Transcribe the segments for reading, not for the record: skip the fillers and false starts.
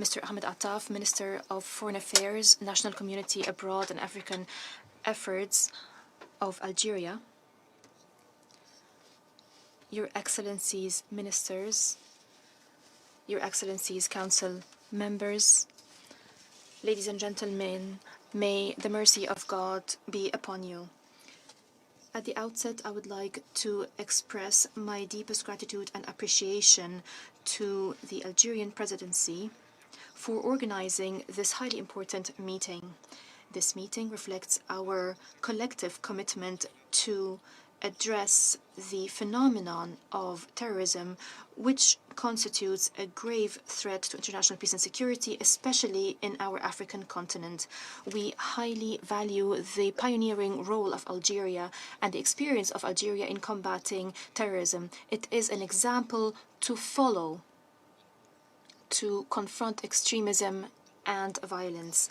Mr. Ahmed Attaf, Minister of Foreign Affairs, National Community Abroad and African Efforts of Algeria, Your Excellencies Ministers, Your Excellencies Council Members, ladies and gentlemen, may the mercy of God be upon you. At the outset, I would like to express my deepest gratitude and appreciation to the Algerian Presidency for organizing this highly important meeting. This meeting reflects our collective commitment to address the phenomenon of terrorism, which constitutes a grave threat to international peace and security, especially in our African continent. We highly value the pioneering role of Algeria and the experience of Algeria in combating terrorism. It is an example to follow to confront extremism and violence.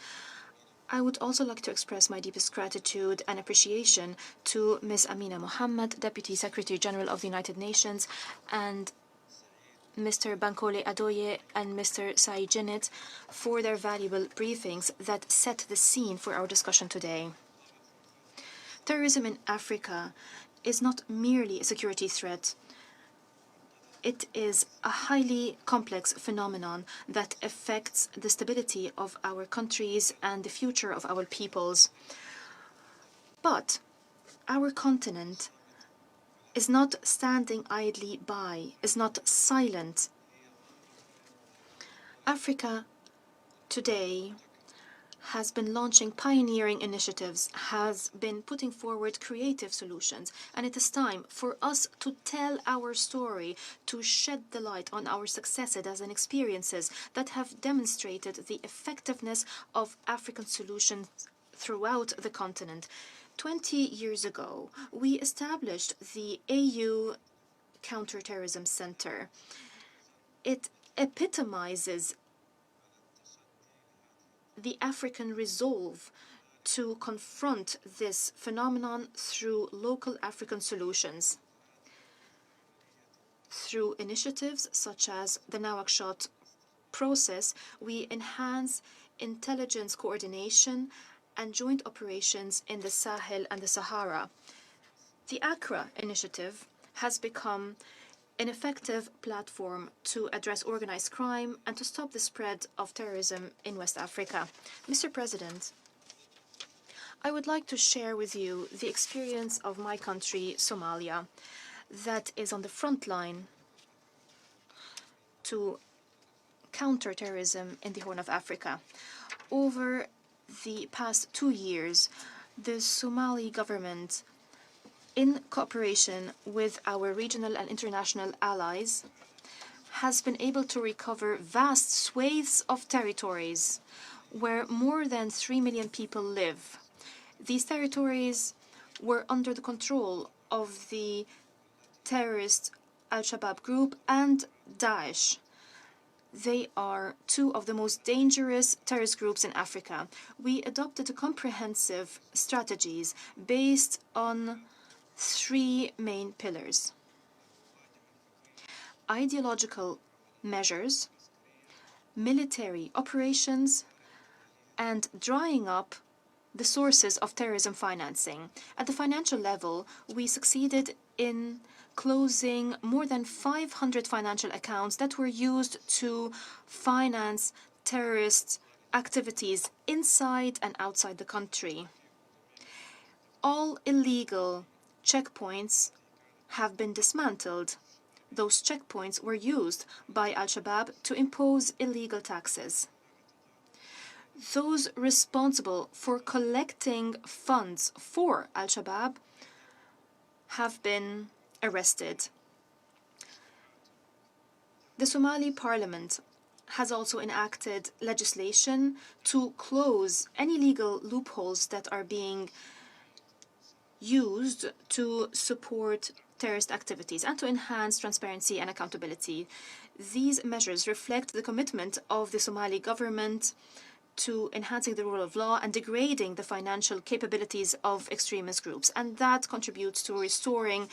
I would also like to express my deepest gratitude and appreciation to Ms. Amina Mohammed, Deputy Secretary General of the United Nations, and Mr. Bankole Adoye and Mr. Saïd Djinnit for their valuable briefings that set the scene for our discussion today. Terrorism in Africa is not merely a security threat. It is a highly complex phenomenon that affects the stability of our countries and the future of our peoples. But our continent is not standing idly by, is not silent. Africa today has been launching pioneering initiatives, has been putting forward creative solutions, and it is time for us to tell our story, to shed the light on our successes and experiences that have demonstrated the effectiveness of African solutions throughout the continent. 20 years ago, we established the AU Counterterrorism Center. It epitomizes the African resolve to confront this phenomenon through local African solutions. Through initiatives such as the Nouakchott process, we enhance intelligence coordination and joint operations in the Sahel and the Sahara. The Accra initiative has become an effective platform to address organized crime and to stop the spread of terrorism in West Africa. Mr. President, I would like to share with you the experience of my country, Somalia, that is on the front line to counter terrorism in the Horn of Africa. Over the past 2 years, the Somali government, in cooperation with our regional and international allies, has been able to recover vast swathes of territories where more than 3 million people live. These territories were under the control of the terrorist Al-Shabaab group and Daesh. They are two of the most dangerous terrorist groups in Africa. We adopted comprehensive strategies based on 3 main pillars: ideological measures, military operations, and drying up the sources of terrorism financing. At the financial level, we succeeded in closing more than 500 financial accounts that were used to finance terrorist activities inside and outside the country. All illegal checkpoints have been dismantled. Those checkpoints were used by Al-Shabaab to impose illegal taxes. Those responsible for collecting funds for Al-Shabaab have been arrested. The Somali Parliament has also enacted legislation to close any legal loopholes that are being used to support terrorist activities and to enhance transparency and accountability. These measures reflect the commitment of the Somali government to enhancing the rule of law and degrading the financial capabilities of extremist groups, and that contributes to restoring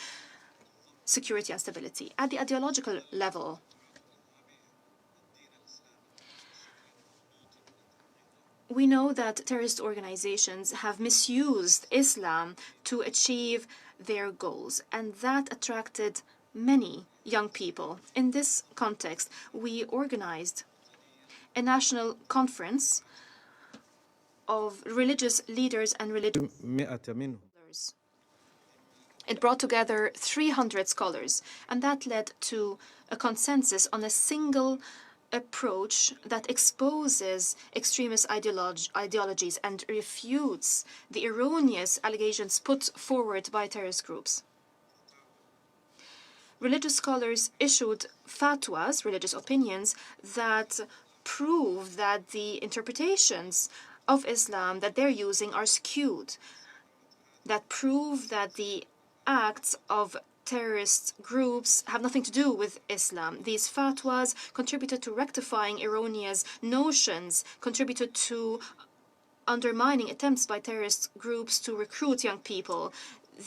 security and stability. At the ideological level, We know that terrorist organizations have misused Islam to achieve their goals, and that attracted many young people. In this context, we organized a national conference of religious leaders and religious scholars. It brought together 300 scholars, and that led to a consensus on a single approach that exposes extremist ideologies and refutes the erroneous allegations put forward by terrorist groups. Religious scholars issued fatwas, religious opinions, that prove that the interpretations of Islam that they're using are skewed, that prove that the acts of terrorist groups have nothing to do with Islam. These fatwas contributed to rectifying erroneous notions, contributed to undermining attempts by terrorist groups to recruit young people.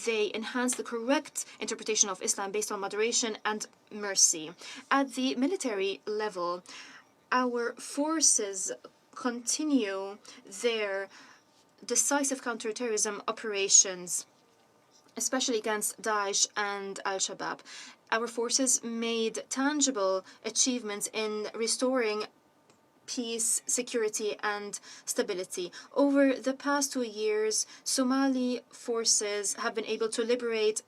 They enhanced the correct interpretation of Islam based on moderation and mercy. At the military level, our forces continue their decisive counterterrorism operations, especially against Daesh and Al-Shabaab. Our forces made tangible achievements in restoring peace, security, and stability. Over the past 2 years, Somali forces have been able to liberate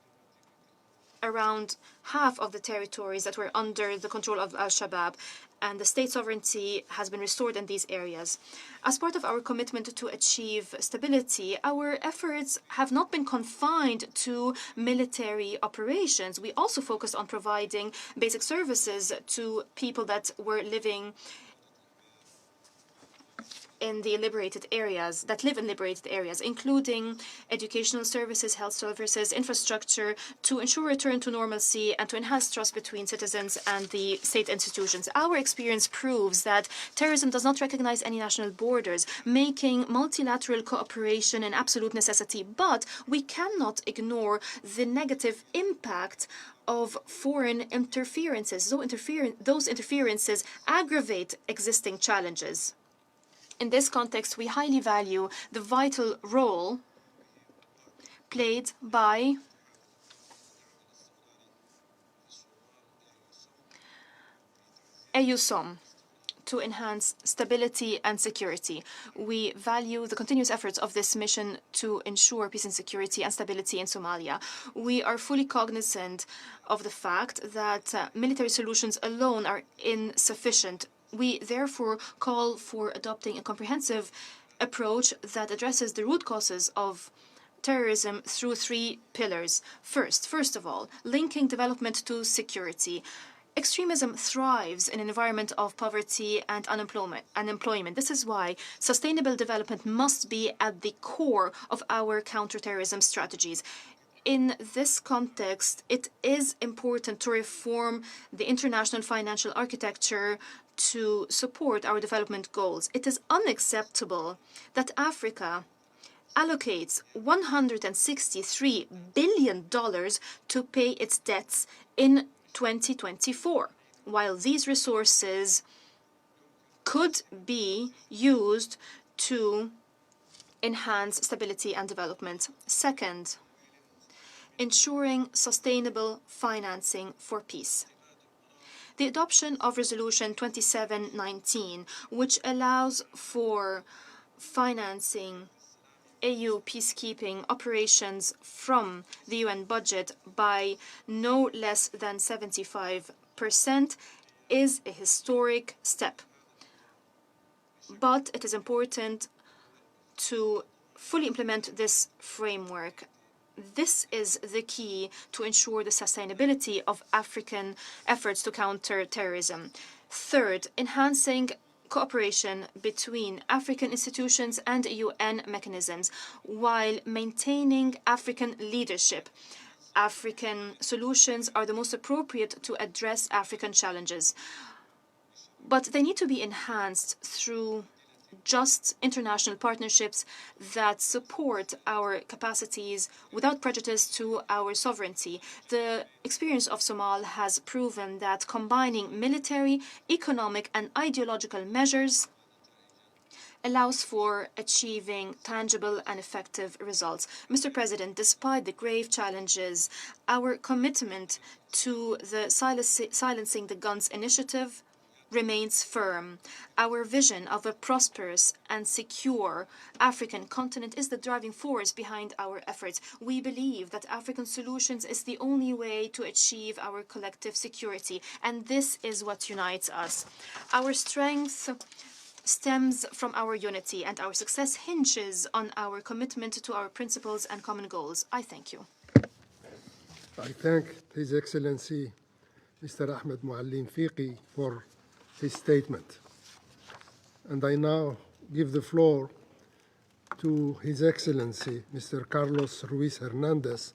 around half of the territories that were under the control of Al-Shabaab, and the state sovereignty has been restored in these areas. As part of our commitment to achieve stability, our efforts have not been confined to military operations. We also focused on providing basic services to people that were living in the liberated areas, that live in liberated areas, including educational services, health services, infrastructure, to ensure return to normalcy and to enhance trust between citizens and the state institutions. Our experience proves that terrorism does not recognize any national borders, making multilateral cooperation an absolute necessity. But we cannot ignore the negative impact of foreign interferences. Those interferences aggravate existing challenges. In this context, we highly value the vital role played by EUSOM to enhance stability and security. We value the continuous efforts of this mission to ensure peace and security and stability in Somalia. We are fully cognizant of the fact that military solutions alone are insufficient. We therefore call for adopting a comprehensive approach that addresses the root causes of terrorism through 3 pillars. First of all, linking development to security. Extremism thrives in an environment of poverty and unemployment. This is why sustainable development must be at the core of our counterterrorism strategies. In this context, it is important to reform the international financial architecture to support our development goals. It is unacceptable that Africa allocates $163 billion to pay its debts in 2024, while these resources could be used to enhance stability and development. Second, ensuring sustainable financing for peace. The adoption of Resolution 2719, which allows for financing AU peacekeeping operations from the UN budget by no less than 75%, is a historic step. But it is important to fully implement this framework. This is the key to ensure the sustainability of African efforts to counter terrorism. Third, enhancing cooperation between African institutions and UN mechanisms while maintaining African leadership. African solutions are the most appropriate to address African challenges, but they need to be enhanced through just international partnerships that support our capacities without prejudice to our sovereignty. The experience of Somal has proven that combining military, economic, and ideological measures allows for achieving tangible and effective results. Mr. President, despite the grave challenges, our commitment to the Silencing the Guns initiative remains firm. Our vision of a prosperous and secure African continent is the driving force behind our efforts. We believe that African solutions is the only way to achieve our collective security, and this is what unites us. Our strength stems from our unity, and our success hinges on our commitment to our principles and common goals. I thank you. I thank His Excellency Mr. Ahmed Muallim Fiqi for his statement. And I now give the floor to His Excellency Mr. Carlos Ruiz Hernandez,